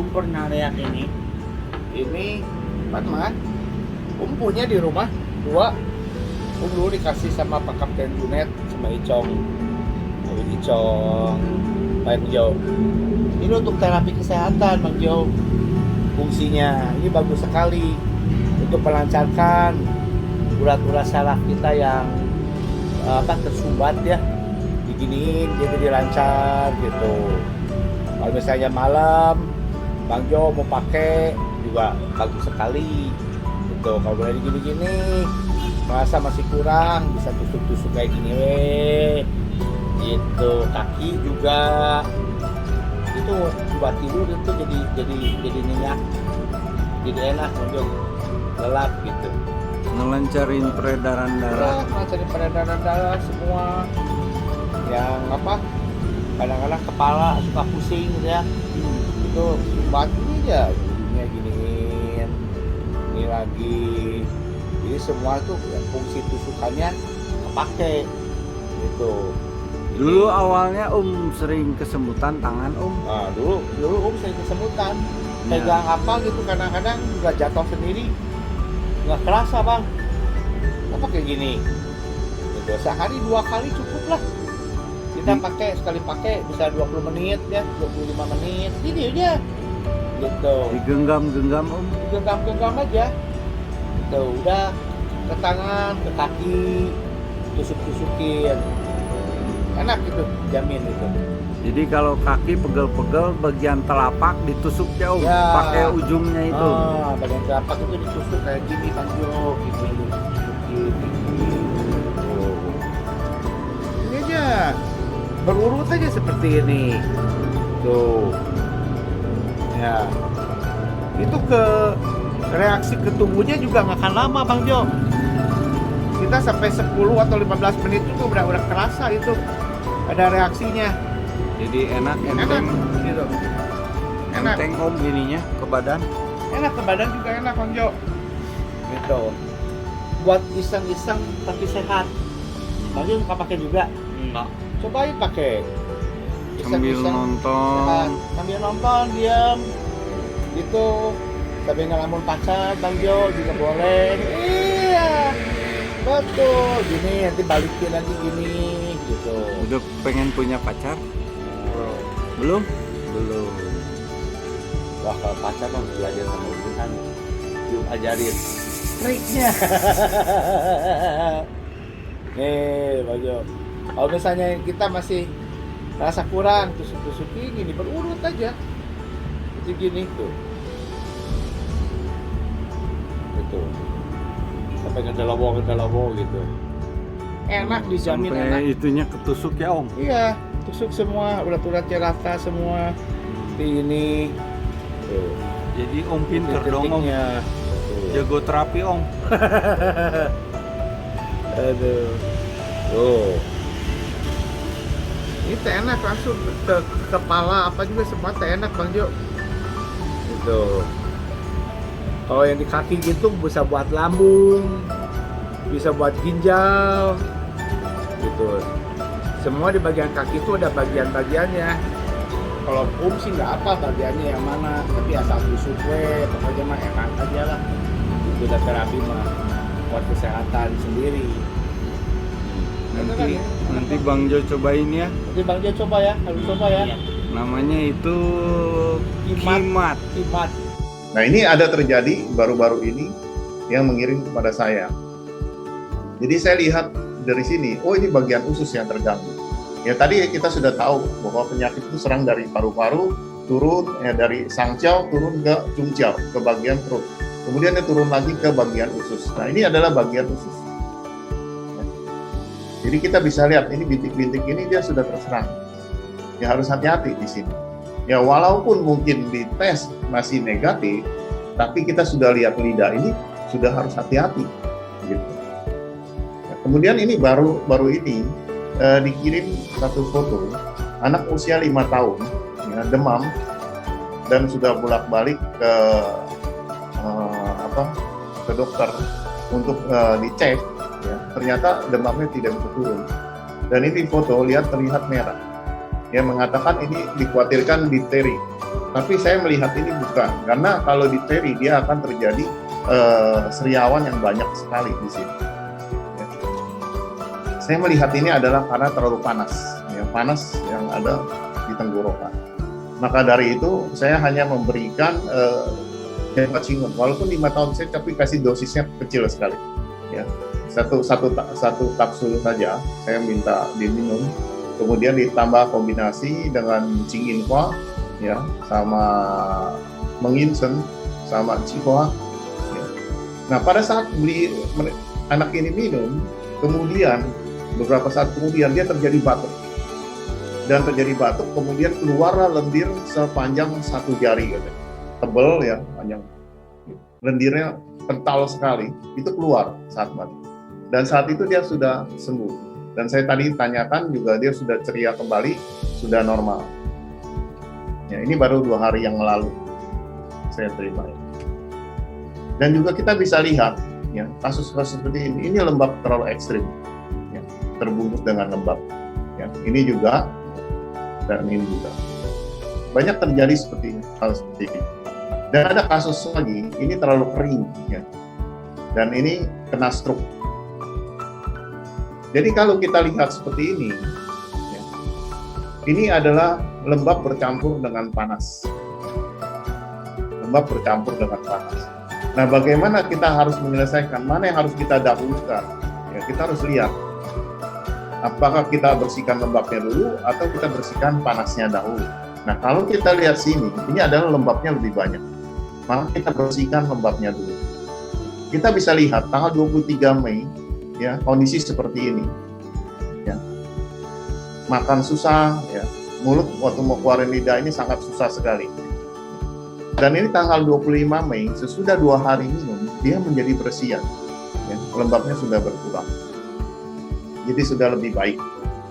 pernah lihat ini. Ini Batman. Punya di rumah 2. Dulu dikasih sama Pak Kapten Junet sama Icong Bang Jo. Ini untuk terapi kesehatan Bang Jo. Fungsinya ini bagus sekali untuk melancarkan urat-urat saraf kita yang tersumbat ya, diginiin jadi dilancar gitu. Kalau misalnya malam Bang Jo mau pakai juga bagus sekali gitu. Kalau udah gini-gini merasa masih kurang, bisa tusuk-tusuk kayak gini gitu. Kaki juga itu buat tidur itu jadi nyenyak, jadi enak untuk lelap gitu. Ngelancarin peredaran darah. Ngelancarin peredaran darah semua. Yang kadang-kadang kepala suka pusing gitu ya. Itu buat ini aja, ujungnya giniin. Ini lagi. Jadi semua tuh ya, fungsi tusukannya kepake gitu. Dulu awalnya sering kesemutan tangan Nah, dulu sering kesemutan. Pegang apa gitu kadang-kadang juga jatuh sendiri. Nggak kerasa Bang. Apa kayak gini? Gitu. Sehari 2 kali cukup lah. Kita pakai sekali pakai bisa 20 menit ya, 25 menit. Gini aja. Gitu. digenggam-genggam Genggam-genggam aja. Gitu. Udah ke tangan, ke kaki, tusuk-tusukin. Enak gitu, jamin itu. Jadi kalau kaki pegel-pegel bagian telapak ditusuk jauh Ya. pakai ujungnya itu. Bagian telapak itu ditusuk kayak gini Bang Jo, gitu. Ini aja berurut aja seperti ini. Tuh. Ya. Itu reaksi ke tubuhnya juga nggak akan lama Bang Jo. Kita sampai 10 atau 15 menit itu udah kerasa itu ada reaksinya. Jadi enak Enak gitu. Enak. enteng gininya ke badan. Enak ke badan juga enak Bang Jo. Gitu. Buat iseng-iseng tapi sehat. Bang Jo suka pakai juga? Enggak. Cobain pakai. Sambil Iseng-iseng nonton. sehat. Sambil nonton diam. Gitu. Sambil ngelamun pacar Bang Jo juga boleh. Iya. Betul. Gini nanti balikin lagi gini gitu. Udah pengen punya pacar? Belum? Belum. Wah kalau pacar mah belajar sama Ubun kan yuk ajarin triknya. Nih Bang Jo, kalau misalnya kita masih rasa kurang tusuk-tusukin gini berurut aja itu gini tuh gitu sampai ngedelobong gitu enak dijamin Sampai enak. itunya ketusuk ya Om? Iya, tusuk semua, urat-uratnya rata semua di ini. Tuh. Jadi Om pinter dong Om. Titiknya. Jago terapi Om. Aduh. Tuh. Ini teh enak langsung ke kepala apa juga semua teh enak Bang Jo. Gitu. Kalau yang di kaki gitu bisa buat lambung, bisa buat ginjal. Gitu. Semua di bagian kaki itu ada bagian-bagiannya. Kalau sih nggak apa bagiannya yang mana, tapi asal tusuk pokoknya mah enak aja lah. Itu udah terapi mah buat kesehatan sendiri. Nanti Bang Jo cobain ya. Nanti Bang Jo coba ya, harus coba ya. Iya. Namanya itu Kimat. kimat. Nah ini ada terjadi baru-baru ini yang mengirim kepada saya. Jadi saya lihat dari sini, oh ini bagian usus yang terganggu. Ya tadi kita sudah tahu bahwa penyakit itu serang dari paru-paru, turun dari sangciao, turun ke cungciao, ke bagian perut. Kemudian dia turun lagi ke bagian usus. Nah ini adalah bagian usus. Jadi kita bisa lihat ini bintik-bintik ini dia sudah terserang. Ya harus hati-hati di sini. Ya walaupun mungkin di tes masih negatif, tapi kita sudah lihat lidah ini sudah harus hati-hati. Gitu. Nah, kemudian ini baru ini dikirim satu foto anak usia 5 tahun, ya, demam dan sudah bolak-balik ke dokter untuk dicek. Ya, ternyata demamnya tidak bisa turun. Dan ini foto terlihat merah. Yang mengatakan ini dikhawatirkan difteri. Tapi saya melihat ini bukan, karena kalau difteri dia akan terjadi seriawan yang banyak sekali di sini. Ya. Saya melihat ini adalah karena terlalu panas, ya, panas yang ada di tenggorokan. Maka dari itu saya hanya memberikan Denpacingon, walaupun 5 tahun saya tapi kasih dosisnya kecil sekali, ya. Satu kapsul saja saya minta diminum, kemudian ditambah kombinasi dengan Cinginhua, ya, sama Menginsen sama Cihua. Ya. Nah, pada saat anak ini minum, kemudian beberapa saat kemudian dia terjadi batuk, dan terjadi batuk, kemudian keluarlah lendir sepanjang 1 jari, gitu. Tebel, ya, panjang, lendirnya kental sekali, itu keluar saat batuk. Dan saat itu dia sudah sembuh. Dan saya tadi tanyakan juga dia sudah ceria kembali, sudah normal. Ya, ini baru 2 hari yang lalu saya terima. Dan juga kita bisa lihat, ya, kasus-kasus seperti ini lembab terlalu ekstrim, ya, terbungkus dengan lembab. Ya, ini juga dan ini juga banyak terjadi hal seperti ini. Dan ada kasus lagi, ini terlalu kering, ya, dan ini kena stroke. Jadi kalau kita lihat seperti ini, ya, ini adalah lembab bercampur dengan panas. Lembab bercampur dengan panas. Nah, bagaimana kita harus menyelesaikan? Mana yang harus kita dahulukan? Ya, kita harus lihat. Apakah kita bersihkan lembabnya dulu atau kita bersihkan panasnya dahulu? Nah, kalau kita lihat sini, ini adalah lembabnya lebih banyak. Maka kita bersihkan lembabnya dulu. Kita bisa lihat tanggal 23 Mei, ya, kondisi seperti ini, ya, makan susah, ya, mulut waktu mau keluarin lidah ini sangat susah sekali. Dan ini tanggal 25 Mei, sesudah 2 hari minum, dia menjadi bersihan, ya, lembabnya sudah berkurang, jadi sudah lebih baik.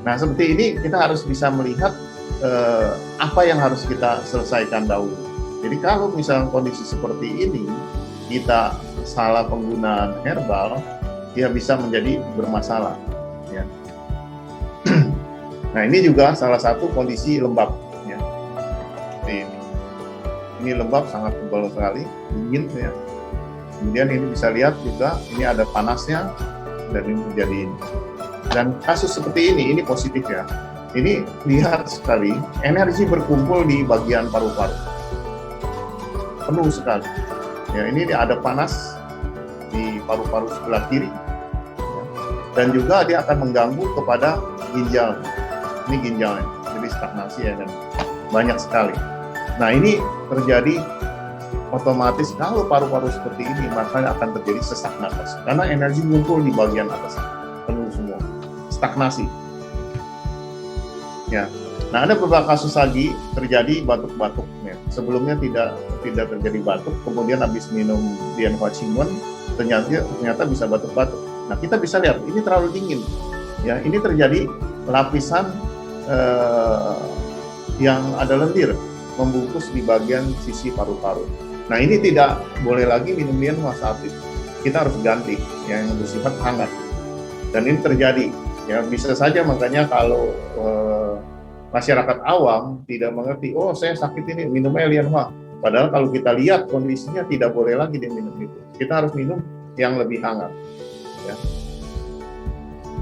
Nah, seperti ini kita harus bisa melihat apa yang harus kita selesaikan dahulu. Jadi kalau misalnya kondisi seperti ini, kita salah penggunaan herbal, dia bisa menjadi bermasalah, ya. Nah, ini juga salah satu kondisi lembab, ya. Ini lembab sangat tebal sekali, dingin, ya. Kemudian ini bisa lihat juga ini ada panasnya dan ini menjadi ini. Dan kasus seperti ini positif, ya. Ini lihat sekali energi berkumpul di bagian paru-paru, penuh sekali. Ya, ini ada panas di paru-paru sebelah kiri, ya. Dan juga dia akan mengganggu kepada ginjal. Ini ginjalnya, jadi stagnasi, ya, dan banyak sekali. Nah, ini terjadi otomatis kalau paru-paru seperti ini, maka akan terjadi sesak napas karena energi ngumpul di bagian atas, penuh semua, stagnasi. Ya. Nah, ada beberapa kasus lagi terjadi batuk-batuk, ya. Sebelumnya tidak terjadi batuk, kemudian habis minum Denpacingon ternyata bisa batuk-batuk. Nah, kita bisa lihat ini terlalu dingin, ya. Ini terjadi lapisan yang ada lendir membungkus di bagian sisi paru-paru. Nah, ini tidak boleh lagi minum Denpacingon saat itu. Kita harus ganti, ya, yang bersifat hangat. Dan ini terjadi, ya, bisa saja makanya kalau masyarakat awam tidak mengerti, oh saya sakit ini minum Lianhua. Padahal kalau kita lihat kondisinya tidak boleh lagi diminum itu. Kita harus minum yang lebih hangat, ya.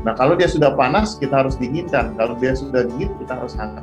Nah, kalau dia sudah panas kita harus dinginkan, kalau dia sudah dingin kita harus hangat.